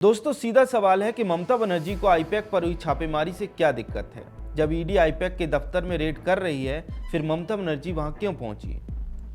दोस्तों सीधा सवाल है कि ममता बनर्जी को आईपैक पर हुई छापेमारी से क्या दिक्कत है। जब ईडी आईपैक के दफ्तर में रेड कर रही है, फिर ममता बनर्जी वहां क्यों पहुंची?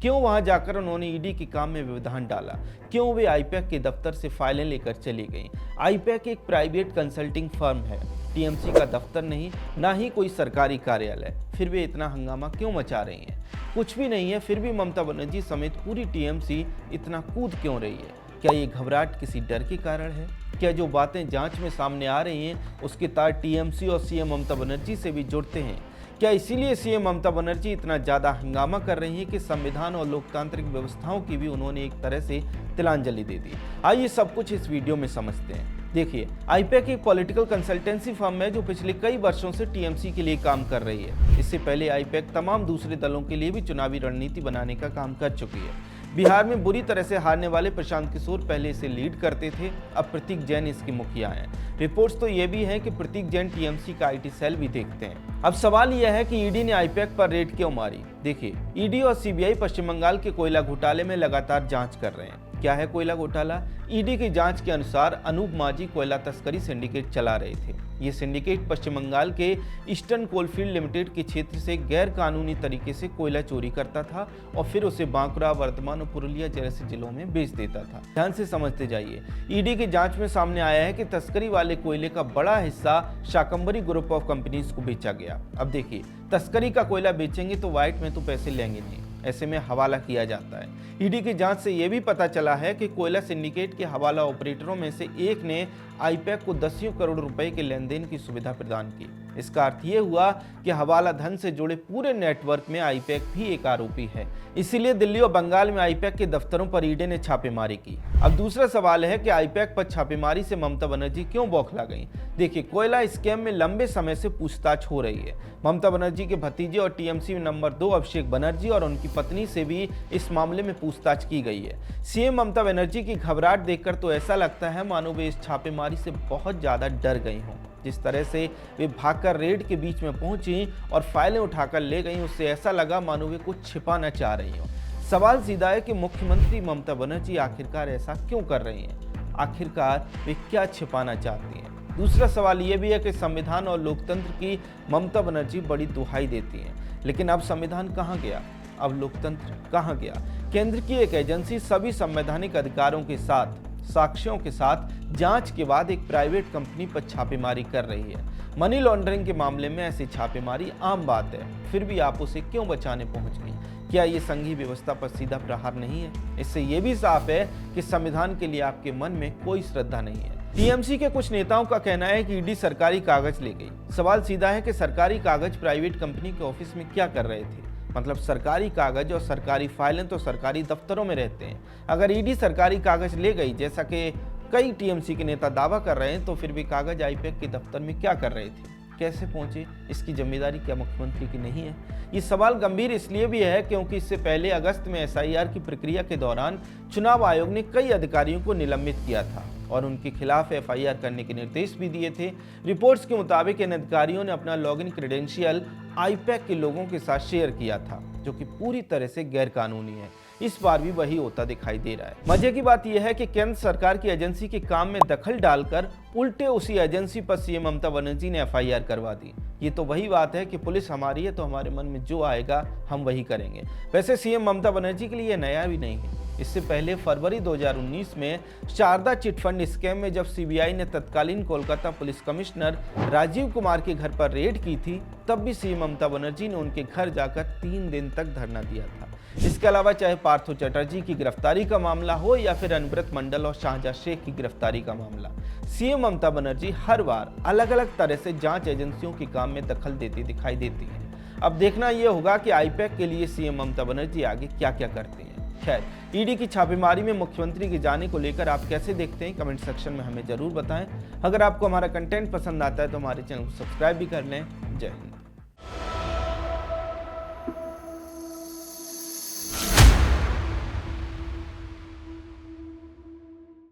क्यों वहां जाकर उन्होंने ईडी के काम में व्यवधान डाला? क्यों वे आईपैक के दफ्तर से फाइलें लेकर चली गईं? आईपैक एक प्राइवेट कंसल्टिंग फर्म है, टीएमसी का दफ्तर नहीं, ना ही कोई सरकारी कार्यालय। फिर वे इतना हंगामा क्यों मचा रही हैं? कुछ भी नहीं है, फिर भी ममता बनर्जी समेत पूरी टीएमसी इतना कूद क्यों रही है? क्या ये घबराहट किसी डर के कारण है? क्या जो बातें जांच में सामने आ रही हैं उसके तार टीएमसी और सीएम ममता बनर्जी से भी जुड़ते हैं? क्या इसीलिए सीएम ममता बनर्जी इतना ज़्यादा हंगामा कर रही है कि संविधान और लोकतांत्रिक व्यवस्थाओं की भी उन्होंने एक तरह से तिलांजलि दे दी? आइए सब कुछ इस वीडियो में समझते हैं। देखिए, आईपैक एक पॉलिटिकल कंसल्टेंसी फर्म है जो पिछले कई वर्षों से टीएमसी के लिए काम कर रही है। इससे पहले आईपैक तमाम दूसरे दलों के लिए भी चुनावी रणनीति बनाने का काम कर चुकी है। बिहार में बुरी तरह से हारने वाले प्रशांत किशोर पहले इसे लीड करते थे, अब प्रतीक जैन इसके मुखिया हैं। रिपोर्ट्स तो ये भी हैं कि प्रतीक जैन टीएमसी का आईटी सेल भी देखते हैं। अब सवाल यह है कि ईडी ने आईपैक पर रेड क्यों मारी? देखिए, ईडी और सीबीआई पश्चिम बंगाल के कोयला घोटाले में लगातार जांच कर रहे हैं। क्या है कोयला घोटाला? ईडी की जांच के अनुसार अनूप माझी कोयला तस्करी सिंडिकेट चला रहे थे। ये सिंडिकेट पश्चिम बंगाल के ईस्टर्न कोलफील्ड लिमिटेड के क्षेत्र से गैर कानूनी तरीके से कोयला चोरी करता था और फिर उसे बांकुरा, वर्धमान और पुरुलिया जैसे जिलों में बेच देता था। ध्यान से समझते जाइए। ईडी की जांच में सामने आया है कि तस्करी वाले कोयले का बड़ा हिस्सा शाकंभरी ग्रुप ऑफ कंपनीज को बेचा गया। अब देखिए, तस्करी का कोयला बेचेंगे तो वाइट में तो पैसे लेंगे नहीं, ऐसे में हवाला किया जाता है। ईडी की जांच से यह भी पता चला है कि कोयला सिंडिकेट के हवाला ऑपरेटरों में से एक ने आईपैक को दसियों करोड़ रुपए के लेन देन की सुविधा प्रदान की। इसका अर्थ ये हुआ कि हवाला धन से जुड़े पूरे नेटवर्क में आईपैक भी एक आरोपी है। इसीलिए दिल्ली और बंगाल में आईपैक के दफ्तरों पर ईडी ने छापेमारी की। अब दूसरा सवाल है कि आईपैक पर छापेमारी से ममता बनर्जी क्यों बौखला गई? देखिए, कोयला स्कैम में लंबे समय से पूछताछ हो रही है। ममता बनर्जी के भतीजे और टीएमसी नंबर 2 अभिषेक बनर्जी और उनकी पत्नी से भी इस मामले में पूछताछ की गई है। सीएम ममता बनर्जी की घबराहट देखकर तो ऐसा लगता है मानो वे इस छापेमारी से बहुत ज्यादा डर गई हों। जिस तरह से वे भागकर रेड के बीच में पहुंची और फाइलें उठाकर ले गईं, उससे ऐसा लगा मानो वे कुछ छिपाना चाह रही हों। सवाल सीधा है कि मुख्यमंत्री ममता बनर्जी आखिरकार ऐसा क्यों कर रही हैं? आखिरकार वे क्या छिपाना चाहती हैं? दूसरा सवाल ये भी है कि संविधान और लोकतंत्र की ममता बनर्जी बड़ी दुहाई देती हैं, लेकिन अब संविधान कहाँ गया? अब लोकतंत्र कहाँ गया? केंद्र की एक एजेंसी सभी संवैधानिक अधिकारों के साथ, साक्ष्यों के साथ जांच के बाद एक प्राइवेट कंपनी पर छापेमारी कर रही है। मनी लॉन्ड्रिंग के मामले में ऐसी छापेमारी आम बात है, फिर भी आप उसे क्यों बचाने पहुंच गई? क्या ये संघीय व्यवस्था पर सीधा प्रहार नहीं है? इससे ये भी साफ है कि संविधान के लिए आपके मन में कोई श्रद्धा नहीं है। टीएमसी के कुछ नेताओं का कहना है कि ईडी सरकारी कागज ले गई। सवाल सीधा है कि सरकारी कागज प्राइवेट कंपनी के ऑफिस में क्या कर रहे थे? मतलब सरकारी कागज और सरकारी फाइलें तो सरकारी दफ्तरों में रहते हैं। अगर ईडी सरकारी कागज ले गई, जैसा कि कई टीएमसी के नेता दावा कर रहे हैं, तो फिर भी कागज आईपैक के दफ्तर में क्या कर रहे थे? कैसे पहुंचे? इसकी जिम्मेदारी क्या मुख्यमंत्री की नहीं है? ये सवाल गंभीर इसलिए भी है क्योंकि इससे पहले अगस्त में एसआईआर की प्रक्रिया के दौरान चुनाव आयोग ने कई अधिकारियों को निलंबित किया था और उनके खिलाफ एफआईआर करने के निर्देश भी दिए थे। रिपोर्ट्स के मुताबिक इन अधिकारियों ने अपना लॉगिन क्रेडेंशियल आईपैक के लोगों के साथ शेयर किया था, जो कि पूरी तरह से गैर कानूनी है। इस बार भी वही होता दिखाई दे रहा है। मजे की बात यह है कि केंद्र सरकार की एजेंसी के काम में दखल डालकर उल्टे उसी एजेंसी पर सीएम ममता बनर्जी ने एफआईआर करवा दी। ये तो वही बात है कि पुलिस हमारी है तो हमारे मन में जो आएगा हम वही करेंगे। वैसे सीएम ममता बनर्जी के लिए नया भी नहीं है। इससे पहले फरवरी 2019 में शारदा चिटफंड स्कैम में जब सीबीआई ने तत्कालीन कोलकाता पुलिस कमिश्नर राजीव कुमार के घर पर रेड की थी, तब भी सीएम ममता बनर्जी ने उनके घर जाकर 3 दिन तक धरना दिया था। इसके अलावा चाहे पार्थो चटर्जी की गिरफ्तारी का मामला हो या फिर अनुव्रत मंडल और शाहजहां शेख की गिरफ्तारी का मामला, सीएम ममता बनर्जी हर बार अलग अलग तरह से जांच एजेंसियों के काम में दखल देती दिखाई देती हैं। अब देखना यह होगा कि आईपैक के लिए सीएम ममता बनर्जी आगे क्या क्या करते हैं। खैर, ईडी की छापेमारी में मुख्यमंत्री के जाने को लेकर आप कैसे देखते हैं? कमेंट सेक्शन में हमें जरूर बताएं। अगर आपको हमारा कंटेंट पसंद आता है तो हमारे चैनल को सब्सक्राइब भी कर लें। जय हिंद।